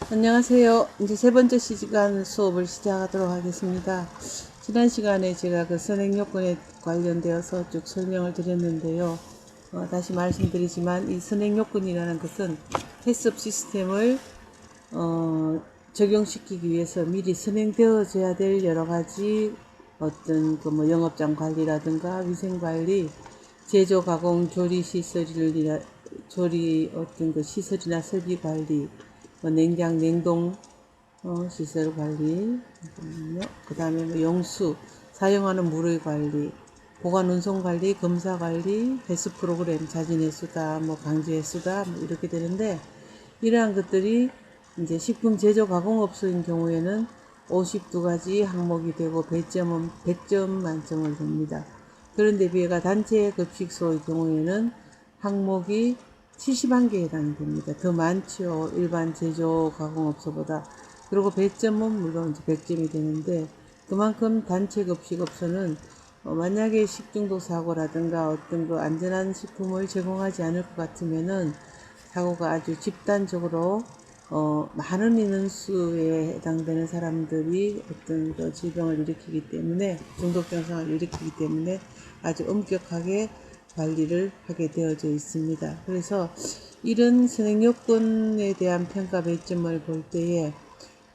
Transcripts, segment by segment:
안녕하세요. 이제 세 번째 시간 수업을 시작하도록 하겠습니다. 지난 시간에 제가 그 선행요건에 관련되어서 쭉 설명을 드렸는데요. 다시 말씀드리지만 이 선행요건이라는 것은 해썹 시스템을 적용시키기 위해서 미리 선행되어져야 될 여러 가지 어떤 그 뭐 영업장 관리라든가 위생 관리, 제조 가공 조리 시설이나 조리 어떤 그 시설이나 설비 관리, 뭐 냉장 냉동 시설 관리, 그 다음에 뭐 용수 사용하는 물의 관리, 보관 운송 관리, 검사 관리, 횟수 프로그램, 자진 횟수다, 뭐 강제 횟수다, 뭐 이렇게 되는데, 이러한 것들이 이제 식품 제조 가공업소인 경우에는 52가지 항목이 되고 배점은 100점 만점을 줍니다. 그런데 비해가 단체 급식소의 경우에는 항목이 71개에 해당이 됩니다. 더 많죠. 일반 제조 가공업소보다. 그리고 배점은 물론 100점이 되는데, 그만큼 단체 급식업소는 만약에 식중독 사고라든가 어떤 그 안전한 식품을 제공하지 않을 것 같으면은 사고가 아주 집단적으로 많은 인원수에 해당되는 사람들이 어떤 그 질병을 일으키기 때문에, 중독 증상을 일으키기 때문에 아주 엄격하게 관리를 하게 되어져 있습니다. 그래서 이런 선행요건에 대한 평가 배점을 볼 때에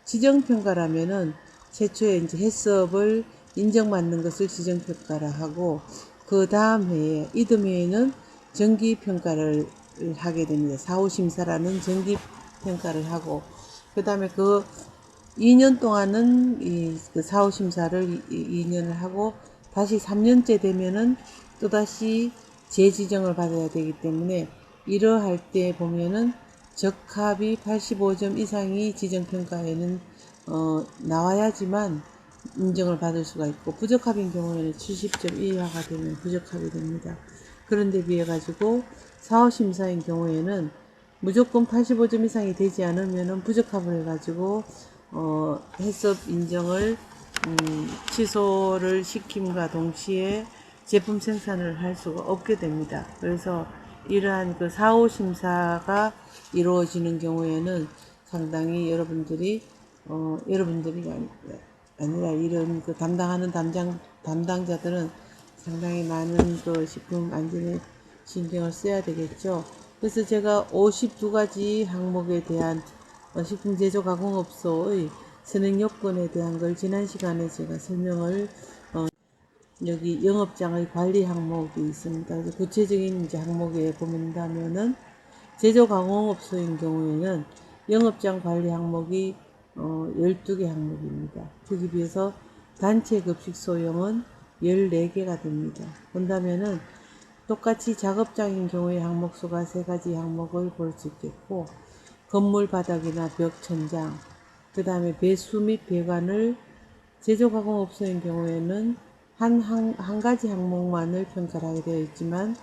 지정평가라면은 최초에 이제 해썹을 인정받는 것을 지정평가라 하고, 그 다음 해에 이듬해에는 정기평가를 하게 됩니다. 4, 5심사라는 정기평가를 하고, 그 다음에 그 2년 동안은 그 4, 5심사를 2년을 하고, 다시 3년째 되면은 또다시 재지정을 받아야 되기 때문에, 이러할 때 보면은 적합이 85점 이상이 지정평가에는 나와야지만 인정을 받을 수가 있고, 부적합인 경우에는 70점 이하가 되면 부적합이 됩니다. 그런데 비해 가지고 4, 5심사인 경우에는 무조건 85점 이상이 되지 않으면 부적합을 해가지고 해썹 인정을 취소를 시킴과 동시에 제품 생산을 할 수가 없게 됩니다. 그래서 이러한 그 4, 5심사가 이루어지는 경우에는 상당히 여러분들이 아니라 이런 그 담당하는 담당자들은 상당히 많은 그 식품 안전에 신경을 써야 되겠죠. 그래서 제가 52가지 항목에 대한 식품 제조 가공업소의 선행 요건에 대한 걸 지난 시간에 제가 설명을 여기 영업장의 관리 항목이 있습니다. 그래서 구체적인 이제 항목에 보면은 제조 가공업소인 경우에는 영업장 관리 항목이 12개 항목입니다. 거기에 비해서 단체 급식 소형은 14개가 됩니다. 본다면은 똑같이 작업장인 경우에 항목 수가 3가지 항목을 볼 수 있겠고, 건물 바닥이나 벽 천장, 그 다음에 배수 및 배관을 제조 가공업소인 경우에는 한 가지 항목만을 평가를 하게 되어 있지만,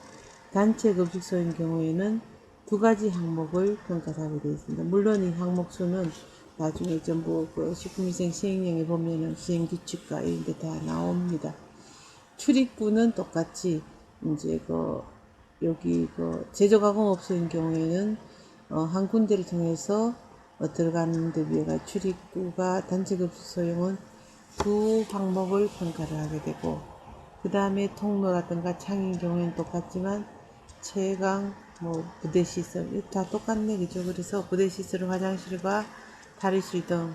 단체 급식소인 경우에는 2가지 항목을 평가를 하게 되어 있습니다. 물론 이 항목 수는 나중에 전부 그 식품위생 시행령에 보면은 시행규칙과 이런 게 다 나옵니다. 출입구는 똑같이 이제 여기 제조 가공업소인 경우에는 한 군데를 통해서 들어가는 데 비해가 출입구가 단체 급식 소형은 2항목을 평가를 하게 되고, 그 다음에 통로라든가 창인 경우에는 똑같지만 채광, 뭐 부대시설 다 똑같네, 그죠? 그래서 부대시설, 화장실과 탈의실 등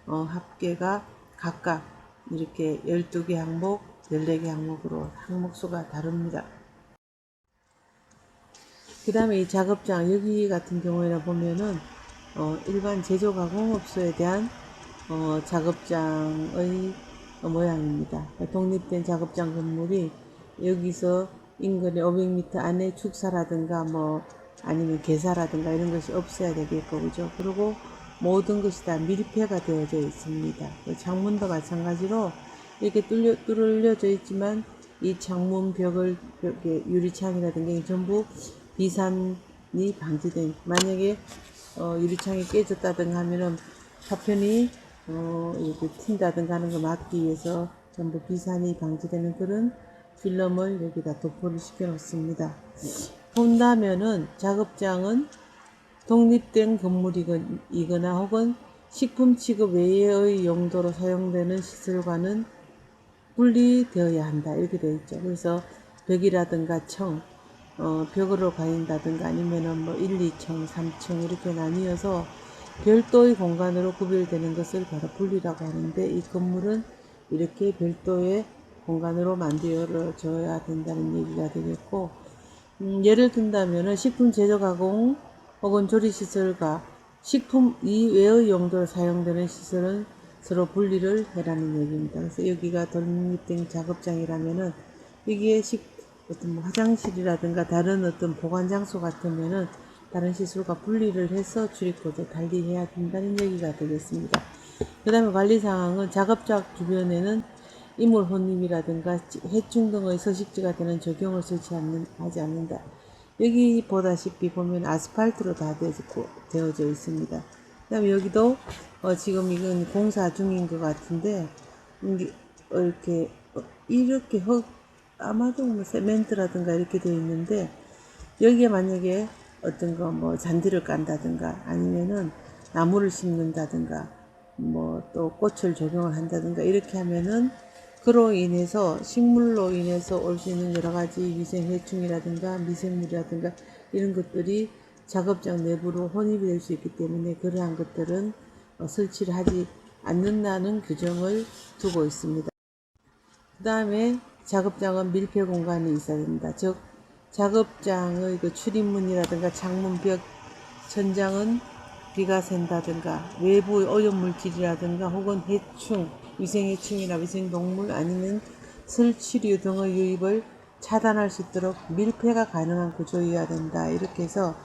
합계가 각각 이렇게 12개 항목, 14개 항목으로 항목수가 다릅니다. 그 다음에 이 작업장, 여기 같은 경우에는 보면은 일반 제조 가공업소에 대한 작업장의 모양입니다. 독립된 작업장 건물이 여기서 인근의 500m 안에 축사라든가 뭐 아니면 개사라든가 이런 것이 없어야 되겠고, 그죠? 그리고 모든 것이 다 밀폐가 되어져 있습니다. 창문도 마찬가지로 이렇게 뚫려져 있지만 이 창문 벽에 유리창이라든가 전부 비산이 방지된, 만약에 유리창이 깨졌다든가 하면은 파편이 이렇게 튄다든가 하는 거 막기 위해서 전부 비산이 방지되는 그런 필름을 여기다 도포를 시켜 놓습니다. 본다면은 작업장은 독립된 건물이거나 혹은 식품 취급 외의 용도로 사용되는 시설과는 분리되어야 한다. 이렇게 되어 있죠. 그래서 벽이라든가 청, 벽으로 가린다든가 아니면은 뭐 1, 2층, 3층 이렇게 나뉘어서 별도의 공간으로 구별되는 것을 바로 분리라고 하는데, 이 건물은 이렇게 별도의 공간으로 만들어져야 된다는 얘기가 되겠고, 예를 든다면은 식품 제조 가공 혹은 조리 시설과 식품 이외의 용도로 사용되는 시설은 서로 분리를 해라는 얘기입니다. 그래서 여기가 독립된 작업장이라면은 여기에 어떤 뭐 화장실이라든가 다른 어떤 보관 장소 같으면은 다른 시설과 분리를 해서 출입구도 달리해야 된다는 얘기가 되겠습니다. 그 다음에 관리사항은 작업장 주변에는 이물 혼입이라든가 해충 등의 서식지가 되는 조경을 설치하지 않는다. 여기 보다시피 보면 아스팔트로 다 되어져 있습니다. 그 다음에 여기도 지금 이건 공사 중인 것 같은데, 이렇게 아마도 뭐 세멘트라든가 이렇게 되어 있는데, 여기에 만약에 어떤 거 뭐 잔디를 깐다든가 아니면은 나무를 심는다든가 뭐 또 꽃을 조경을 한다든가 이렇게 하면은 그로 인해서 식물로 인해서 올 수 있는 여러 가지 위생 해충이라든가 미생물이라든가 이런 것들이 작업장 내부로 혼입이 될 수 있기 때문에 그러한 것들은 설치를 하지 않는다는 규정을 두고 있습니다. 그 다음에 작업장은 밀폐 공간이 있어야 됩니다. 즉 작업장의 그 출입문이라든가 창문, 벽, 천장은 비가 샌다든가 외부의 오염물질이라든가 혹은 해충, 위생해충이나 위생동물 아니면 설치류 등의 유입을 차단할 수 있도록 밀폐가 가능한 구조여야 된다. 이렇게 해서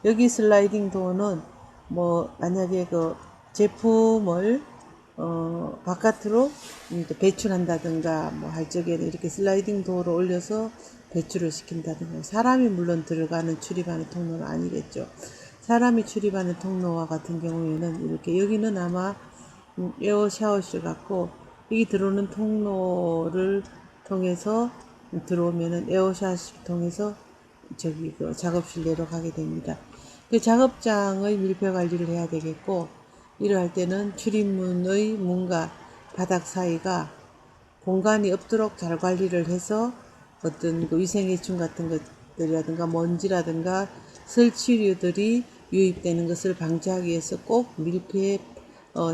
여기 슬라이딩 도어는 뭐 만약에 그 제품을 바깥으로 배출한다든가 뭐 할 적에는 이렇게 슬라이딩 도어로 올려서 배출을 시킨다든가, 사람이 물론 들어가는 출입하는 통로는 아니겠죠. 사람이 출입하는 통로와 같은 경우에는 이렇게 여기는 아마 에어 샤워실 같고, 여기 들어오는 통로를 통해서 들어오면은 에어 샤워실 통해서 저기 그 작업실 내로 가게 됩니다. 그 작업장의 밀폐 관리를 해야 되겠고, 이러할 때는 출입문의 문과 바닥 사이가 공간이 없도록 잘 관리를 해서 어떤 그 위생해충 같은 것들이라든가 먼지라든가 설치류들이 유입되는 것을 방지하기 위해서 꼭 밀폐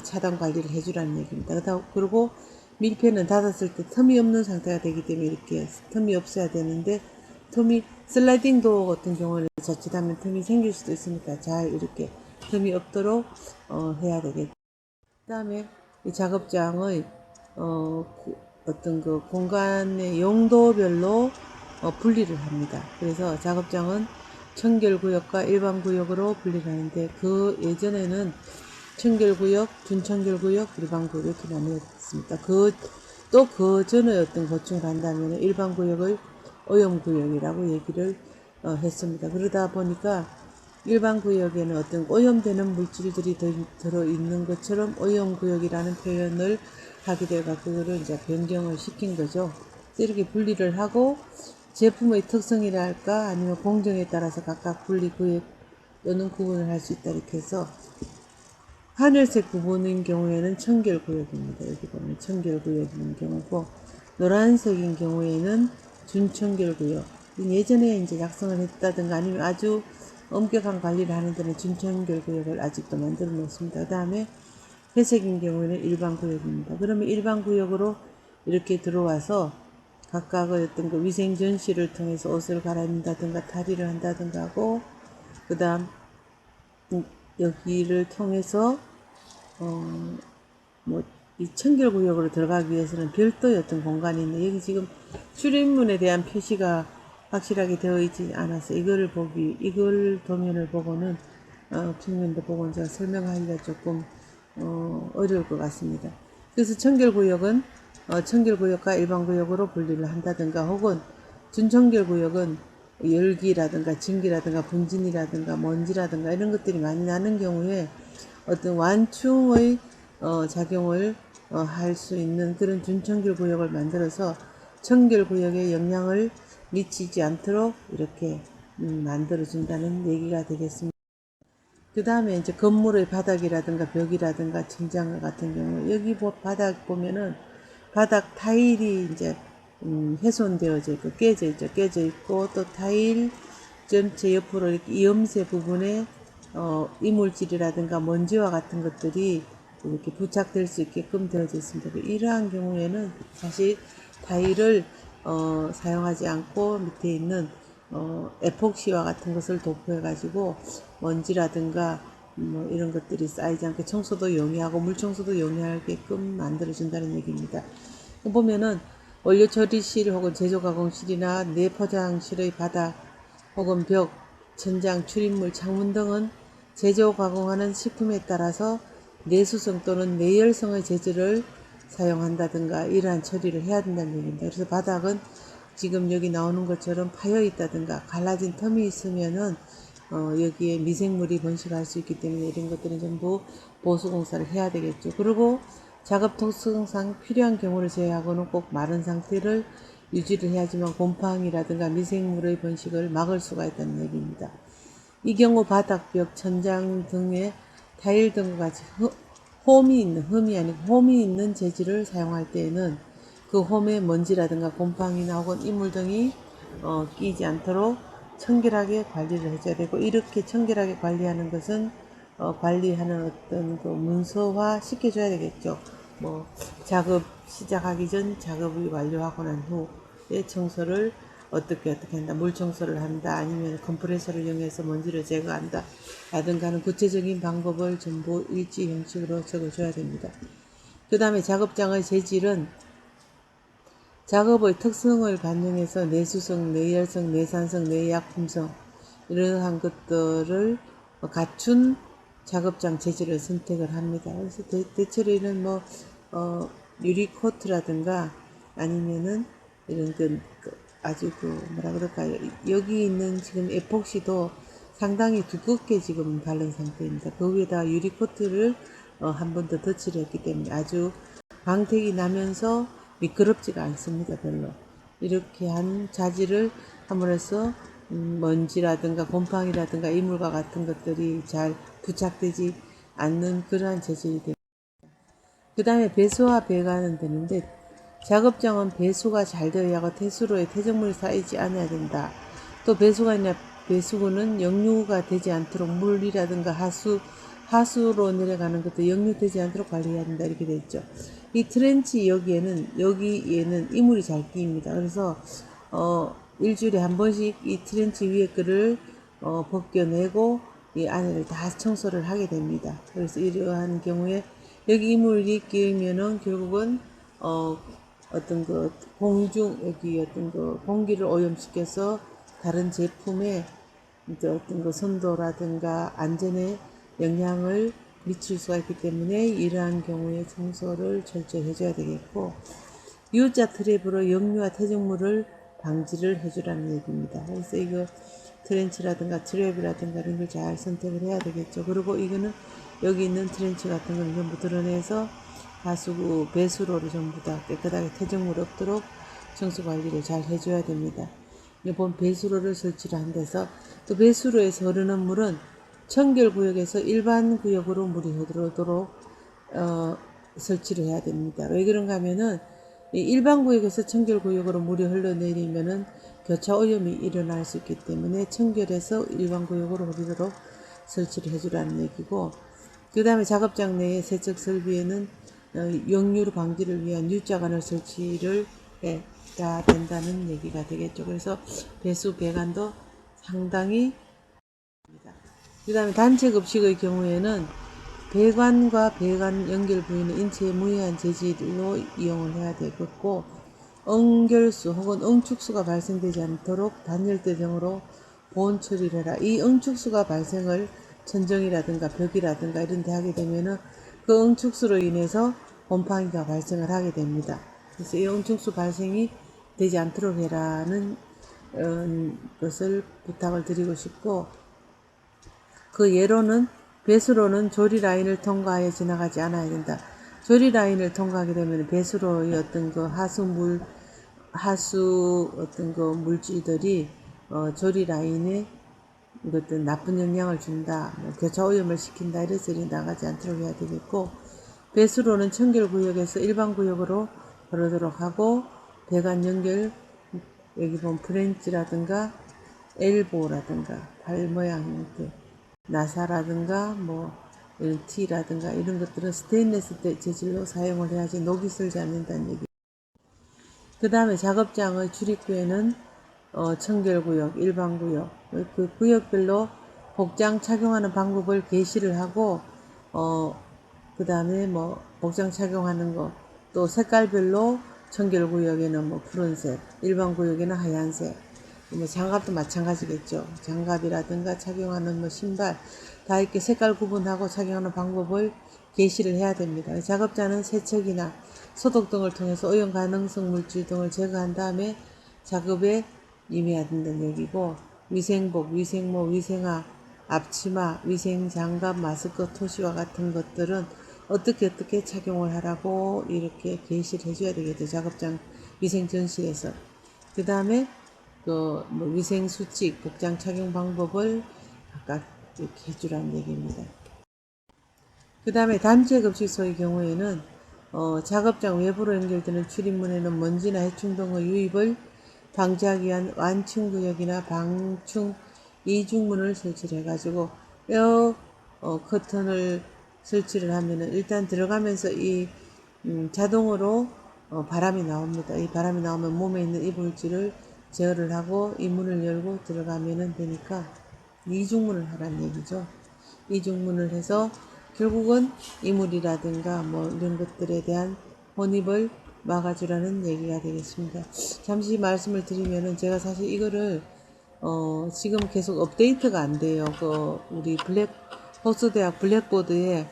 차단 관리를 해주라는 얘기입니다. 그리고 밀폐는 닫았을 때 틈이 없는 상태가 되기 때문에 이렇게 틈이 없어야 되는데, 슬라이딩 도어 같은 경우는 자칫하면 틈이 생길 수도 있으니까 잘 이렇게 틈이 없도록 해야 되겠죠. 그 다음에 이 작업장의 어떤 그 공간의 용도별로 분리를 합니다. 그래서 작업장은 청결구역과 일반구역으로 분리를 하는데, 그 예전에는 청결구역, 준청결구역, 일반구역 이렇게 나뉘었습니다. 또 그 전에 어떤 보충을 한다면 일반구역을 오염구역이라고 얘기를 했습니다. 그러다 보니까 일반구역에는 어떤 오염되는 물질들이 들어있는 것처럼 오염구역이라는 표현을 하게 되어서 그거를 이제 변경을 시킨 거죠. 이렇게 분리를 하고 제품의 특성이랄까 아니면 공정에 따라서 각각 분리구역 또는 구분을 할 수 있다. 이렇게 해서 하늘색 부분인 경우에는 청결구역입니다. 여기 보면 청결구역인 경우고, 노란색인 경우에는 준청결구역. 예전에 이제 작성을 했다든가 아니면 아주 엄격한 관리를 하는 데는 준청결구역을 아직도 만들어 놓습니다. 그 다음에 회색인 경우에는 일반구역입니다. 그러면 일반구역으로 이렇게 들어와서 각각의 어떤 그 위생 전시를 통해서 옷을 갈아입는다든가 탈의를 한다든가 하고, 그 다음 여기를 통해서 이 청결구역으로 들어가기 위해서는 별도의 어떤 공간이 있는데, 여기 지금 출입문에 대한 표시가 확실하게 되어 있지 않아서 이걸 도면을 보고는 평면도 보고는 제가 설명하기가 조금 어려울 것 같습니다. 그래서 청결구역은 청결구역과 일반구역으로 분리를 한다든가 혹은 준청결구역은 열기라든가 증기라든가 분진이라든가 먼지라든가 이런 것들이 많이 나는 경우에 어떤 완충의 작용을 할 수 있는 그런 준청결구역을 만들어서 청결구역에 영향을 미치지 않도록 이렇게 만들어준다는 얘기가 되겠습니다. 그 다음에 이제 건물의 바닥이라든가 벽이라든가 천장 같은 경우 여기 바닥 보면은 바닥 타일이 이제 훼손되어져 있고 깨져 있고 또 타일 전체 옆으로 이렇게 이음새 부분에 이물질이라든가 먼지와 같은 것들이 이렇게 부착될 수 있게끔 되어져 있습니다. 이러한 경우에는 사실 타일을 사용하지 않고 밑에 있는 에폭시와 같은 것을 도포해 가지고 먼지라든가 뭐 이런 것들이 쌓이지 않게 청소도 용이하고 물 청소도 용이하게끔 만들어 준다는 얘기입니다. 보면은 원료 처리실 혹은 제조 가공실이나 내포장실의 바닥 혹은 벽, 천장, 출입물, 창문 등은 제조 가공하는 식품에 따라서 내수성 또는 내열성의 재질을 사용한다든가 이러한 처리를 해야 된다는 얘기입니다. 그래서 바닥은 지금 여기 나오는 것처럼 파여 있다든가 갈라진 텀이 있으면은 여기에 미생물이 번식할 수 있기 때문에 이런 것들은 전부 보수 공사를 해야 되겠죠. 그리고 작업 특성상 필요한 경우를 제외하고는 꼭 마른 상태를 유지를 해야지만 곰팡이라든가 미생물의 번식을 막을 수가 있다는 얘기입니다. 이 경우 바닥, 벽, 천장 등의 타일 등과 같이 홈이 있는 재질을 사용할 때에는 그 홈에 먼지라든가 곰팡이나 혹은 이물 등이 끼지 않도록 청결하게 관리를 해줘야 되고, 이렇게 청결하게 관리하는 것은 관리하는 어떤 그 문서화 시켜줘야 되겠죠. 뭐 작업 시작하기 전 작업이 완료하고 난 후에 청소를 어떻게 한다, 물 청소를 한다, 아니면 컴프레서를 이용해서 먼지를 제거한다 라든가 하는 구체적인 방법을 전부 일지 형식으로 적어줘야 됩니다. 그 다음에 작업장의 재질은 작업의 특성을 반영해서 내수성, 내열성, 내산성, 내약품성 이러한 것들을 갖춘 작업장 재질을 선택을 합니다. 그래서 대체로 이런 유리 코트라든가 아니면은 이런 아주 뭐라 그럴까요? 여기 있는 지금 에폭시도 상당히 두껍게 지금 바른 상태입니다. 그 위에다 유리 코트를 한 번 더 덧칠을 했기 때문에 아주 광택이 나면서 미끄럽지가 않습니다. 별로. 이렇게 한 자질을 함으로써 먼지라든가 곰팡이라든가 이물과 같은 것들이 잘 부착되지 않는 그러한 재질이 됩니다. 그 다음에 배수와 배관은 되는데, 작업장은 배수가 잘 되어야 하고 퇴수로에 퇴적물이 쌓이지 않아야 된다. 또 배수구는 역류가 되지 않도록 물이라든가 하수로 내려가는 것도 역류되지 않도록 관리해야 된다, 이렇게 되어 있죠. 이 트렌치 여기에는 이물이 잘 끼입니다. 그래서 일주일에 한 번씩 이 트렌치 위에 거를 벗겨내고 이 안을 다 청소를 하게 됩니다. 그래서 이러한 경우에 여기 이물이 끼면은 결국은 어떤 여기 공기를 오염시켜서 다른 제품에 이제 어떤 선도라든가 안전에 영향을 미칠 수가 있기 때문에 이러한 경우에 청소를 철저히 해줘야 되겠고, U자 트랩으로 역류와 퇴적물을 방지를 해주라는 얘기입니다. 그래서 이거 트렌치라든가 트랩이라든가 이런 걸 잘 선택을 해야 되겠죠. 그리고 이거는 여기 있는 트렌치 같은 걸 전부 드러내서 하수구 배수로를 전부 다 깨끗하게 퇴적물 없도록 청소 관리를 잘 해줘야 됩니다. 이번 배수로를 설치를 한 데서, 또 배수로에서 흐르는 물은 청결구역에서 일반 구역으로 물이 흐르도록 설치를 해야 됩니다. 왜 그런가 하면은 일반 구역에서 청결구역으로 물이 흘러내리면은 교차 오염이 일어날 수 있기 때문에 청결해서 일반 구역으로 흐르도록 설치를 해주라는 얘기고, 그 다음에 작업장 내의 세척 설비에는 역류 방지를 위한 U자관을 설치를 해야 된다는 얘기가 되겠죠. 그래서 배수 배관도 상당히 그 다음에 단체 급식의 경우에는 배관과 배관 연결 부위는 인체에 무해한 재질로 이용을 해야 되겠고, 응결수 혹은 응축수가 발생되지 않도록 단열대 등으로 보온 처리를 해라. 이 응축수가 발생을 천정이라든가 벽이라든가 이런 데 하게 되면은 그 응축수로 인해서 곰팡이가 발생을 하게 됩니다. 그래서 이 응축수 발생이 되지 않도록 해라는 것을 부탁을 드리고 싶고, 그 예로는 배수로는 조리 라인을 통과하여 지나가지 않아야 된다. 조리 라인을 통과하게 되면 배수로의 어떤 하수 어떤 물질들이 조리 라인에 이것들 나쁜 영향을 준다, 뭐 교차오염을 시킨다 이런 소리 나가지 않도록 해야 되겠고, 배수로는 청결구역에서 일반구역으로 흐르도록 하고, 배관 연결 여기 보면 프렌치라든가 엘보라든가 발 모양 형태, 나사라든가 뭐 이런 T라든가 이런 것들은 스테인리스 재질로 사용을 해야지 녹이 슬지 않는다는 얘기. 그 다음에 작업장의 출입구에는 청결구역, 일반구역, 그 구역별로 복장 착용하는 방법을 게시를 하고, 그 다음에 뭐 복장 착용하는 거, 또 색깔별로 청결구역에는 뭐 푸른색, 일반구역에는 하얀색, 뭐 장갑도 마찬가지겠죠. 장갑이라든가 착용하는 뭐 신발 다 이렇게 색깔 구분하고 착용하는 방법을 게시를 해야 됩니다. 작업자는 세척이나 소독 등을 통해서 오염 가능성 물질 등을 제거한 다음에 작업에 임해야 된다는 얘기고, 위생복, 위생모, 위생화, 앞치마, 위생장갑, 마스크, 토시와 같은 것들은 어떻게 착용을 하라고 이렇게 게시를 해줘야 되겠죠. 작업장 위생전시에서. 그 다음에 뭐 위생수칙, 복장 착용 방법을 각각 이렇게 해주라는 얘기입니다. 그 다음에 단체급식소의 경우에는 작업장 외부로 연결되는 출입문에는 먼지나 해충 등의 유입을 방지하기 위한 완충구역이나 방충 이중문을 설치를 해가지고 에어 커튼을 설치를 하면은 일단 들어가면서 이 자동으로 바람이 나옵니다. 이 바람이 나오면 몸에 있는 이물질을 제어를 하고 이 문을 열고 들어가면 되니까 이중문을 하라는 얘기죠. 이중문을 해서 결국은 이물이라든가 뭐 이런 것들에 대한 혼입을 막아주라는 얘기가 되겠습니다. 잠시 말씀을 드리면은 제가 사실 이거를 지금 계속 업데이트가 안 돼요. 우리 호스대학 블랙보드에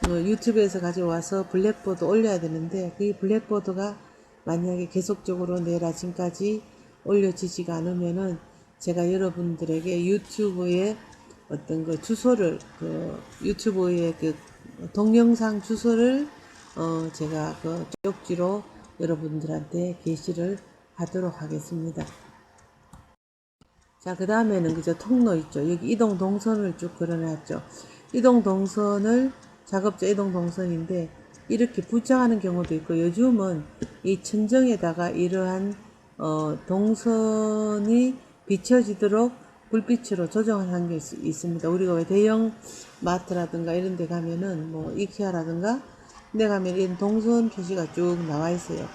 유튜브에서 가져와서 블랙보드 올려야 되는데, 그 블랙보드가 만약에 계속적으로 내일 아침까지 올려지지가 않으면은 제가 여러분들에게 유튜브에 어떤 그 주소를, 유튜브의 그 동영상 주소를 제가 그 쪽지로 여러분들한테 게시를 하도록 하겠습니다. 자, 그 다음에는 그저 통로 있죠. 여기 이동 동선을 쭉 그려놨죠. 이동 동선을 작업자 이동 동선인데 이렇게 부착하는 경우도 있고, 요즘은 이 천정에다가 이러한 동선이 비춰지도록 불빛으로 조정하는 게 있습니다. 우리가 왜 대형 마트라든가 이런 데 가면은 뭐 이케아라든가 근데 가면 이런 동선 표시가 쭉 나와 있어요.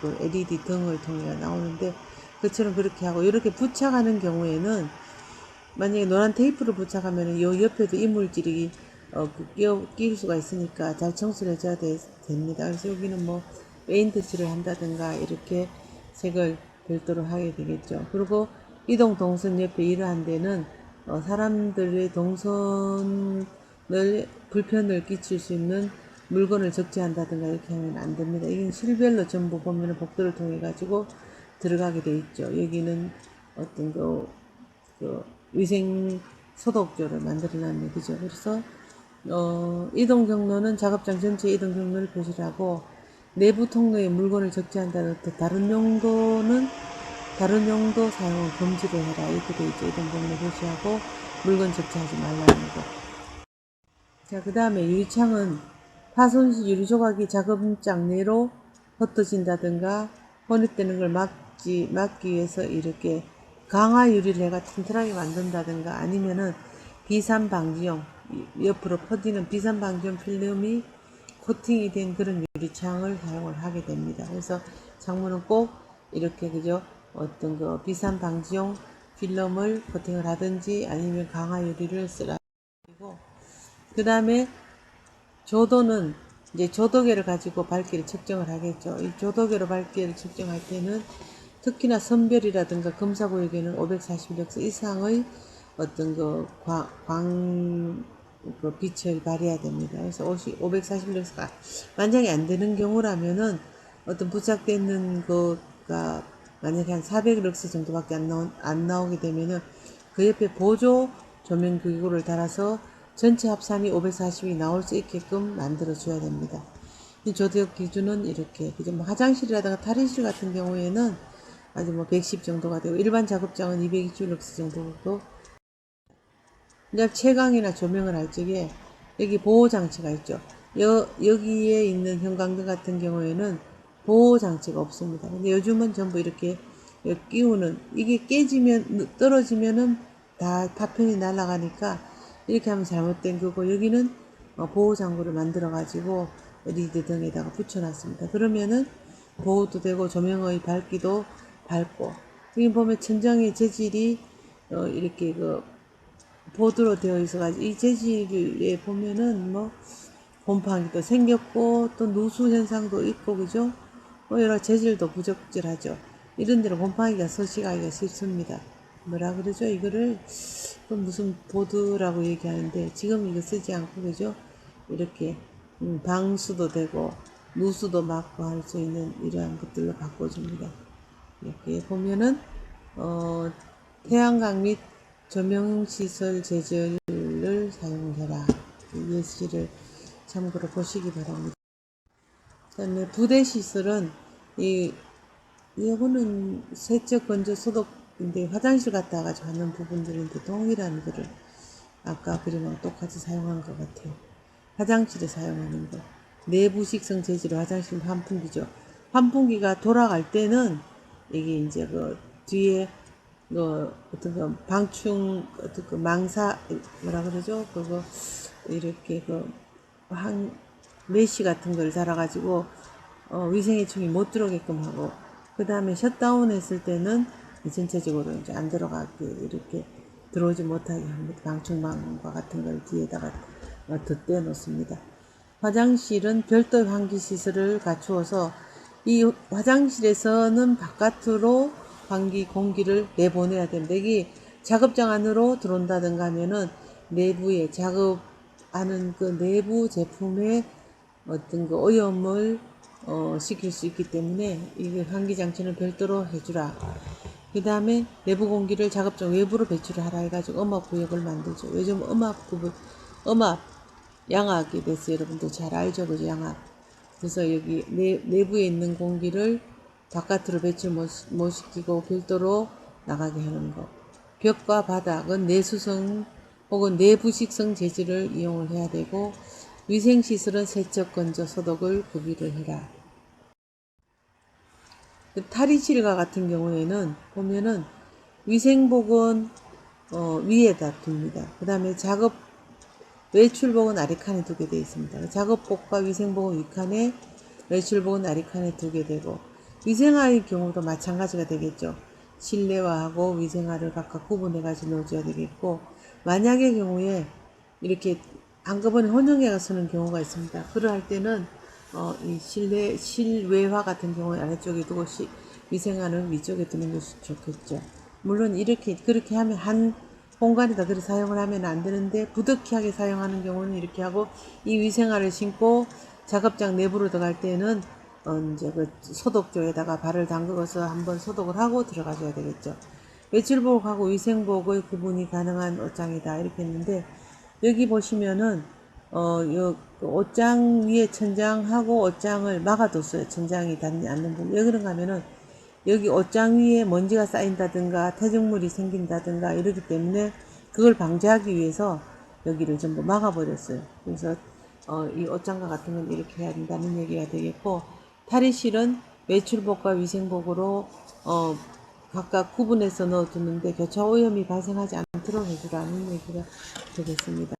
그 LED 등을 통해 나오는데, 그처럼 그렇게 하고, 이렇게 부착하는 경우에는 만약에 노란 테이프를 부착하면 요 옆에도 이물질이 끼일 수가 있으니까 잘 청소를 해줘야 됩니다. 그래서 여기는 뭐 페인트 칠을 한다든가 이렇게 색을 별도로 하게 되겠죠. 그리고 이동 동선 옆에 이러한 데는 사람들의 동선을 불편을 끼칠 수 있는 물건을 적재한다든가 이렇게 하면 안 됩니다. 이건 실별로 전부 보면 복도를 통해 가지고 들어가게 돼 있죠. 여기는 어떤 위생 소독조를 만들어 놨는 얘기죠. 그래서 이동 경로는 작업장 전체 이동 경로를 표시를 하고, 내부 통로에 물건을 적재한다는 뜻, 다른 용도 사용을 금지를 해라 이렇게 돼 있죠. 이동 경로 표시하고 물건 적재하지 말라는 거. 자, 그 다음에 유리창은 파손 시 유리 조각이 작업장 내로 흩어진다든가 혼입되는 걸 막기 위해서 이렇게 강화 유리를 해가 튼튼하게 만든다든가, 아니면은 비산 방지용, 옆으로 퍼지는 비산 방지용 필름이 코팅이 된 그런 유리창을 사용을 하게 됩니다. 그래서 창문은 꼭 이렇게 그죠, 어떤 비산 방지용 필름을 코팅을 하든지 아니면 강화 유리를 쓰라. 그 다음에 조도는 이제 조도계를 가지고 밝기를 측정을 하겠죠. 이 조도계로 밝기를 측정할 때는 특히나 선별이라든가 검사구역에는 540력스 이상의 어떤 빛을 발해야 됩니다. 그래서 540력스가 만약에 안 되는 경우라면은 어떤 부착되어 있는 거가 만약에 한 400력스 정도밖에 안 나오게 되면은 그 옆에 보조 조명 기구를 달아서 전체 합산이 540이 나올 수 있게끔 만들어 줘야 됩니다. 이 조도역 기준은 이렇게, 그죠? 뭐 화장실이라든가 탈의실 같은 경우에는 아주 뭐 110 정도가 되고, 일반 작업장은 220럭스 정도도 이제 채광이나 조명을 할 적에 여기 보호장치가 있죠. 여기에 있는 형광등 같은 경우에는 보호장치가 없습니다. 근데 요즘은 전부 이렇게 끼우는, 이게 깨지면, 떨어지면은 다 파편이 날아가니까 이렇게 하면 잘못된 거고, 여기는 보호장구를 만들어 가지고 리드 등에다가 붙여놨습니다. 그러면은 보호도 되고 조명의 밝기도 밝고, 여기 보면 천장의 재질이 이렇게 보드로 되어 있어가지고 이 재질에 보면은 뭐 곰팡이도 생겼고 또 누수 현상도 있고, 그죠? 여러 재질도 부적절하죠. 이런 데로 곰팡이가 서식하기가 싫습니다. 뭐라 그러죠? 이거를 무슨 보드라고 얘기하는데 지금 이거 쓰지 않고, 그죠? 이렇게 방수도 되고 누수도 막고 할 수 있는 이러한 것들로 바꿔줍니다. 이렇게 보면은 태양광 및 조명시설 재질을 사용해라. 예시를 참고로 보시기 바랍니다. 그다음에 부대 시설은 이거는 세척 건조 소독인데 화장실 갔다 가지고 하는 부분들인데 동일한 거를 아까 그림하고 똑같이 사용한 것 같아요. 화장실에 사용하는 거. 내부 식성 재질의 화장실 환풍기죠. 환풍기가 돌아갈 때는 이게 이제 뒤에 어떤 방충 어떤 망사 뭐라 그러죠? 그거 이렇게 한 메쉬 같은 걸 달아가지고 위생해충이 못 들어오게끔 하고, 그 다음에 셧다운 했을 때는 전체적으로 이제 안 들어가게 이렇게 들어오지 못하게 합니다. 방충망과 같은 걸 뒤에다가 덧대 놓습니다. 화장실은 별도의 환기 시설을 갖추어서 이 화장실에서는 바깥으로 환기 공기를 내보내야 됩니다. 이게 작업장 안으로 들어온다든가 하면은 내부에 작업하는 그 내부 제품에 어떤 오염을 시킬 수 있기 때문에 이 환기 장치는 별도로 해주라. 그 다음에 내부 공기를 작업장 외부로 배출을 하라 해가지고 음압 구역을 만들죠. 요즘 음압 양압이 됐어요. 여러분들 잘 알죠, 그죠? 양압. 그래서 여기 내부에 있는 공기를 바깥으로 배출 못 시키고 별도로 나가게 하는 거. 벽과 바닥은 내수성 혹은 내부식성 재질을 이용을 해야 되고, 위생시설은 세척, 건조, 소독을 구비를 해라. 탈의실과 같은 경우에는 보면은 위생복은 위에다 둡니다. 그 다음에 외출복은 아래칸에 두게 되어 있습니다. 작업복과 위생복은 윗칸에, 외출복은 아래칸에 두게 되고, 위생화의 경우도 마찬가지가 되겠죠. 실내화하고 위생화를 각각 구분해 가지고 넣어줘야 되겠고, 만약의 경우에 이렇게 한꺼번에 혼용해가 쓰는 경우가 있습니다. 그럴 때는 이 실외화 같은 경우에 아래쪽에 두고 위생화는 위쪽에 두는 것이 좋겠죠. 물론 그렇게 하면 한 공간에다 그렇게 사용을 하면 안 되는데, 부득이하게 사용하는 경우는 이렇게 하고, 이 위생화를 신고 작업장 내부로 들어갈 때는 이제 소독조에다가 발을 담그어서 한번 소독을 하고 들어가줘야 되겠죠. 외출복하고 위생복의 구분이 가능한 옷장이다 이렇게 했는데, 여기 보시면은 요 옷장 위에 천장하고 옷장을 막아뒀어요. 천장이 닿지 않는 부분. 왜 그런가 하면은 여기 옷장 위에 먼지가 쌓인다든가 퇴적물이 생긴다든가 이러기 때문에 그걸 방지하기 위해서 여기를 전부 막아버렸어요. 그래서 이 옷장과 같은 건 이렇게 해야 된다는 얘기가 되겠고, 탈의실은 외출복과 위생복으로 각각 구분해서 넣어두는데 교차 오염이 발생하지 않도록 해주라는 얘기가 되겠습니다.